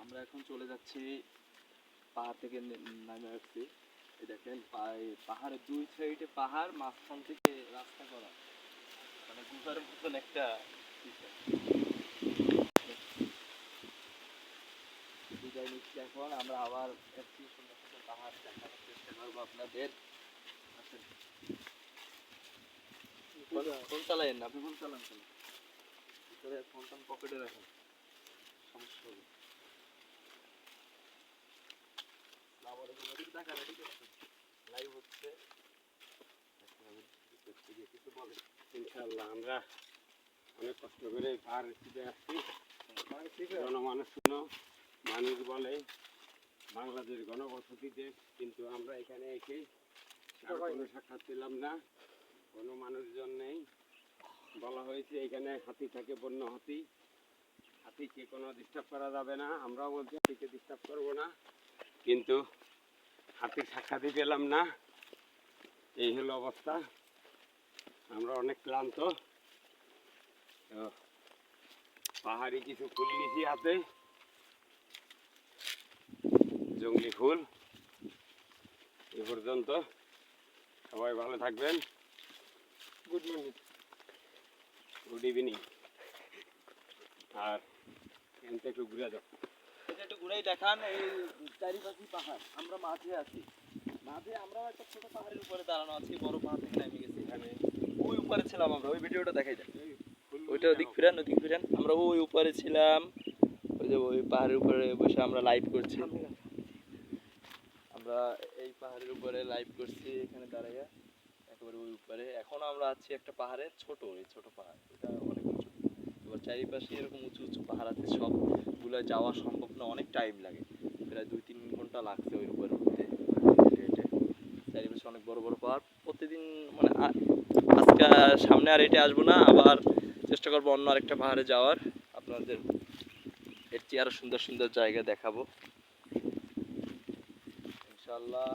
আমরা এখন চলে যাচ্ছি পাহাড় থেকে নামে আসছি। এই দেখেন পাহাড়ের দুই সাইডে পাহাড়, মাঝখান থেকে রাস্তা করা, মানে গুহার মতন একটা বিদায় নিচ্ছি। এখন আমরা আবার একটি সুন্দর সুন্দর পাহাড় দেখানোর চেষ্টা করবো আপনাদের। ফোন চালাইয়েন না, আপনি ফোন চালান কেন? ভিতরে ফোন টোন পকেটে রাখেন, সমস্যা হবে। লাইভ হচ্ছে, কিছু বলেন। ইনশাআল্লাহ আমরা অনেক কষ্ট করে পাহাড় ছিটে আসছি। জনমানুষ মানুষ বলে বাংলাদেশ গণবসতি দেশ, কিন্তু আমরা এখানে এসে কোনো সাক্ষাৎ পেলাম না, কোনো মানুষজন নেই। বলা হয়েছে এখানে হাতি থাকে, বন্য হাতি, হাতিকে কোনো ডিস্টার্ব করা যাবে না। আমরাও বলছি হাতিকে ডিস্টার্ব করবো না, কিন্তু হাতির সাক্ষাৎই পেলাম না। এই হলো অবস্থা। আমরা অনেক ক্লান্ত। পাহাড়ি কিছু ফুল নিয়েছি হাতে, জঙ্গলি ফুল। এ পর্যন্ত সবাই ভালো থাকবেন। Good morning, good evening. আর এখানটা একটু ঘুরে যাও, একটু ঘুরেই দেখান। এই চারিপাশে পাহাড়, আমরা মাঝে আছি। মাঝে আমরাও একটা ছোট পাহাড়ের উপরে দাঁড়ানো আছি, বড় পাহাড় থেকে নেমে গেছি। এখানে ওই উপরে ছিলাম আমরা, ওই ভিডিওটা দেখাই দেন। ওইটা ওদিক ফিরেন, ওদিক ফিরেন। আমরা ওই উপরে ছিলাম, ওই যে ওই পাহাড়ের উপরে বসে আমরা লাইভ করছি। আমরা এই পাহাড়ের উপরে লাইভ করছি, এখানে দাঁড়াইয়া একেবারে ওই উপরে। এখন আমরা আছি একটা পাহাড়ে, ছোট, এই ছোট পাহাড়, এটা অনেক উঁচু। এবার চারিপাশে এরকম উঁচু উঁচু পাহাড় আছে, সবগুলো যাওয়া সম্ভব না, অনেক টাইম লাগে। প্রায় 2-3 ঘন্টা লাগছে ওই উপরে উঠতে, হেঁটে হেঁটে। চারিপাশে অনেক বড় বড় পাহাড়। প্রতিদিন মানে আজকে সামনে আর হেঁটে আসবো না, আবার চেষ্টা করবো অন্য আরেকটা পাহাড়ে যাওয়ার। আপনাদের এর চেয়ে আরো সুন্দর সুন্দর জায়গা দেখাবো ইনশাআল্লাহ।